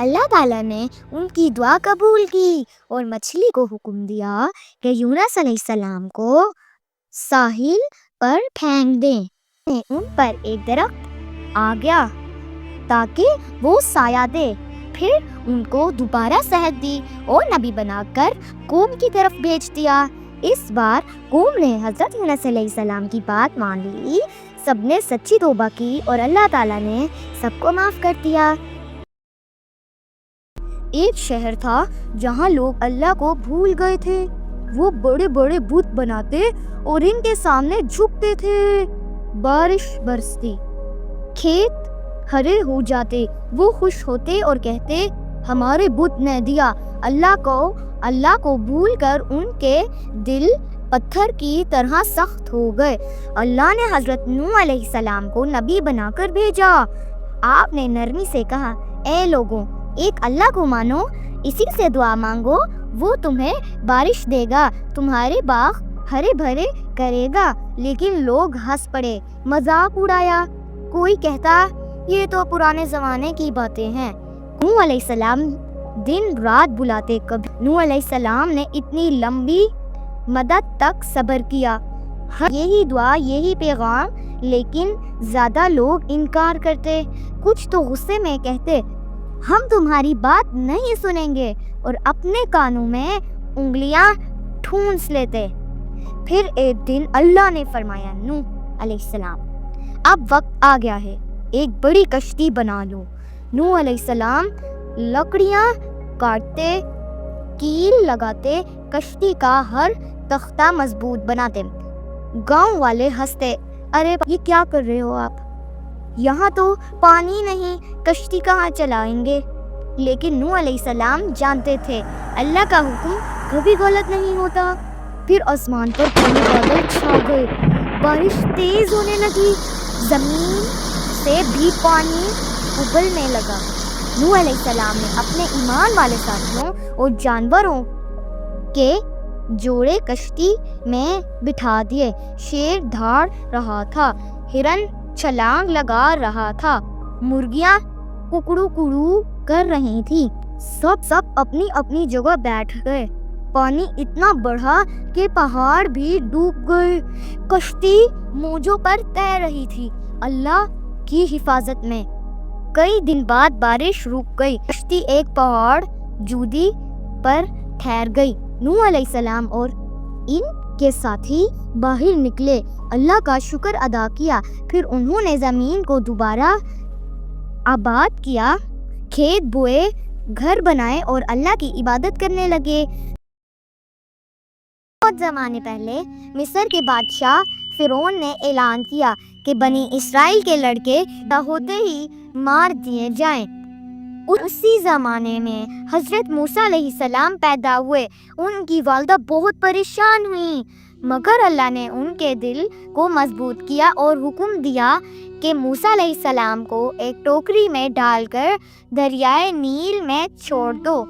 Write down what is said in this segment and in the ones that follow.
اللہ تعالیٰ نے ان کی دعا قبول کی اور مچھلی کو حکم دیا کہ یونس علیہ السلام کو ساحل پر پھینک دیں۔ ان پر ایک درخت آ گیا تاکہ وہ سایہ دے، پھر ان کو دوبارہ صحت دی اور نبی بنا کر قوم کی طرف بھیج دیا۔ اس بار قوم نے حضرت یونس علیہ السلام کی بات مان لی، سب نے سچی توبہ کی اور اللہ تعالیٰ نے سب کو معاف کر دیا۔ ایک شہر تھا جہاں لوگ اللہ کو بھول گئے تھے۔ وہ بڑے بڑے بت بناتے اور ان کے سامنے جھکتے تھے۔ بارش برستی، کھیت ہرے ہو جاتے، وہ خوش ہوتے اور کہتے ہمارے بت نے دیا۔ اللہ کو بھول کر ان کے دل پتھر کی طرح سخت ہو گئے۔ اللہ نے حضرت نوح علیہ السلام کو نبی بنا کر بھیجا۔ آپ نے نرمی سے کہا، اے لوگوں، ایک اللہ کو مانو، اسی سے دعا مانگو، وہ تمہیں بارش دے گا، تمہارے باغ ہرے بھرے کرے گا۔ لیکن لوگ ہنس پڑے، مذاق اڑایا۔ کوئی کہتا یہ تو پرانے زمانے کی باتیں ہیں۔ نوح علیہ السلام دن رات بلاتے، کبھی نوح علیہ السلام نے اتنی لمبی مدت تک صبر کیا، یہی دعا یہی پیغام، لیکن زیادہ لوگ انکار کرتے۔ کچھ تو غصے میں کہتے ہم تمہاری بات نہیں سنیں گے اور اپنے کانوں میں انگلیاں ٹھونس لیتے۔ پھر ایک دن اللہ نے فرمایا، نوح علیہ السلام اب وقت آ گیا ہے، ایک بڑی کشتی بنا لو۔ نوح علیہ السلام لکڑیاں کاٹتے، کیل لگاتے، کشتی کا ہر تختہ مضبوط بناتے۔ گاؤں والے ہنستے، ارے یہ کیا کر رہے ہو آپ، یہاں تو پانی نہیں، کشتی کہاں چلائیں گے؟ لیکن نوح علیہ السلام جانتے تھے اللہ کا حکم کبھی غلط نہیں ہوتا۔ پھر آسمان پر کالے بادل چھا گئے، بارش تیز ہونے لگی، زمین سے بھی پانی ابلنے لگا۔ نوح علیہ السلام نے اپنے ایمان والے ساتھیوں اور جانوروں کے جوڑے کشتی میں بٹھا دیے۔ شیر دھاڑ رہا تھا، ہرن چھلانگ لگا رہا تھا، مرغیاں ککڑو کڑو کر رہی تھی۔ سب اپنی اپنی جگہ بیٹھ گئے۔ پانی اتنا بڑھا کہ پہاڑ بھی ڈوب گئے۔ کشتی موجوں پر تیر رہی تھی، اللہ کی حفاظت میں۔ کئی دن بعد بارش رک گئی، کشتی ایک پہاڑ جودی پر ٹھہر گئی۔ نوح علیہ السلام اور ان کے ساتھی باہر نکلے، اللہ کا شکر ادا کیا، پھر انہوں نے زمین کو دوبارہ آباد کیا، کھیت بوئے، گھر بنائے اور اللہ کی عبادت کرنے لگے۔ بہت زمانے پہلے مصر کے بادشاہ فرعون نے اعلان کیا کہ بنی اسرائیل کے لڑکے پیدا ہوتے ہی مار دیے جائیں۔ اسی زمانے میں حضرت موسیٰ علیہ السلام پیدا ہوئے۔ ان کی والدہ بہت پریشان ہوئیں، مگر اللہ نے ان کے دل کو مضبوط کیا اور حکم دیا کہ موسیٰ علیہ السلام کو ایک ٹوکری میں ڈال کر دریائے نیل میں چھوڑ دو۔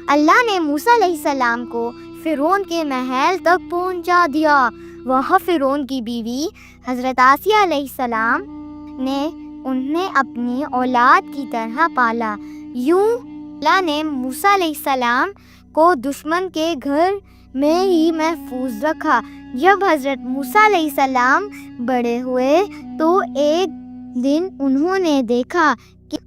اللہ نے موسیٰ علیہ السلام کو فرعون کے محل تک پہنچا دیا۔ وہاں فرعون کی بیوی حضرت آسیہ علیہ السلام نے انہیں اپنی اولاد کی طرح پالا۔ یوں اللہ نے موسیٰ علیہ السلام کو دشمن کے گھر میں ہی محفوظ رکھا۔ جب حضرت موسیٰ علیہ السلام بڑے ہوئے تو ایک دن انہوں نے دیکھا کہ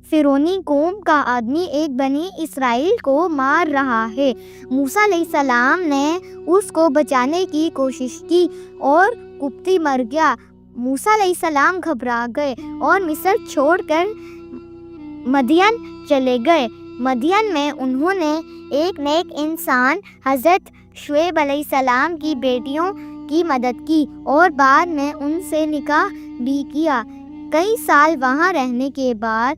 فرعونی قوم کا آدمی ایک بنی اسرائیل کو مار رہا ہے۔ موسیٰ علیہ السلام نے اس کو بچانے کی کوشش کی اور قبطی مر گیا۔ موسیٰ علیہ السلام گھبرا گئے اور مصر چھوڑ کر مدین چلے گئے۔ مدین میں انہوں نے ایک نیک انسان حضرت شعیب علیہ السلام کی بیٹیوں کی مدد کی اور بعد میں ان سے نکاح بھی کیا۔ کئی سال وہاں رہنے کے بعد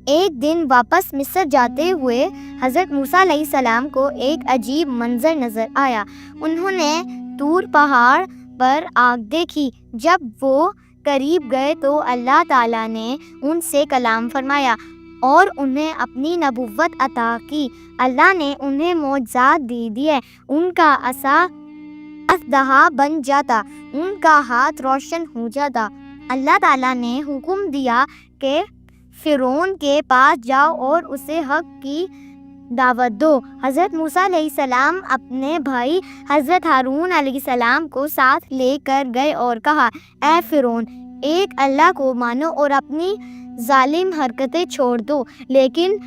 ایک دن واپس مصر جاتے ہوئے حضرت موسیٰ علیہ السلام کو ایک عجیب منظر نظر آیا۔ انہوں نے طور پہاڑ پر آگ دیکھی۔ جب وہ قریب گئے تو اللہ تعالیٰ نے ان سے کلام فرمایا اور انہیں اپنی نبوت عطا کی۔ اللہ نے انہیں معجزات دے دیے، ان کا عصا اژدہا بن جاتا، ان کا ہاتھ روشن ہو جاتا۔ اللہ تعالیٰ نے حکم دیا کہ فرعون کے پاس جاؤ اور اسے حق کی دعوت دو۔ حضرت موسیٰ علیہ السلام اپنے بھائی حضرت ہارون علیہ السلام کو ساتھ لے کر گئے اور کہا، اے فرعون، ایک اللہ کو مانو اور اپنی ظالم حرکتیں چھوڑ دو۔ لیکن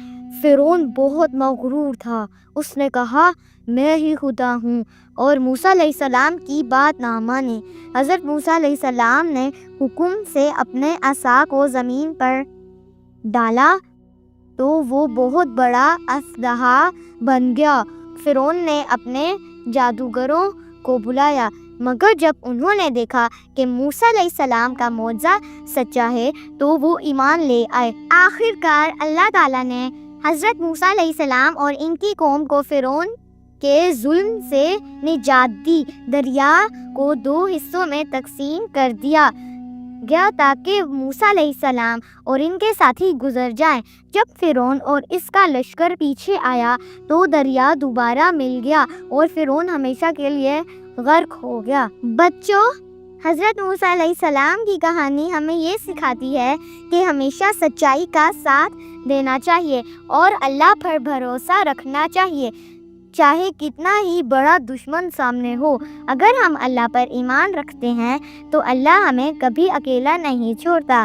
فرعون بہت مغرور تھا، اس نے کہا، میں ہی خدا ہوں، اور موسیٰ علیہ السلام کی بات نہ مانی۔ حضرت موسیٰ علیہ السلام نے حکم سے اپنے عصا کو زمین پر ڈالا تو وہ بہت بڑا اژدہا بن گیا۔ فرعون نے اپنے جادوگروں کو بلایا، مگر جب انہوں نے دیکھا کہ موسیٰ علیہ السلام کا معجزہ سچا ہے تو وہ ایمان لے آئے۔ آخر کار اللہ تعالیٰ نے حضرت موسیٰ علیہ السلام اور ان کی قوم کو فرعون کے ظلم سے نجات دی۔ دریا کو 2 حصوں میں تقسیم کر دیا گیا تاکہ موسیٰ علیہ السلام اور ان کے ساتھی گزر جائیں۔ جب فرعون اور اس کا لشکر پیچھے آیا تو دریا دوبارہ مل گیا اور فرعون ہمیشہ کے لیے غرق ہو گیا۔ بچوں، حضرت موسیٰ علیہ السلام کی کہانی ہمیں یہ سکھاتی ہے کہ ہمیشہ سچائی کا ساتھ دینا چاہیے اور اللہ پر بھروسہ رکھنا چاہیے، چاہے کتنا ہی بڑا دشمن سامنے ہو۔ اگر ہم اللہ پر ایمان رکھتے ہیں تو اللہ ہمیں کبھی اکیلا نہیں چھوڑتا۔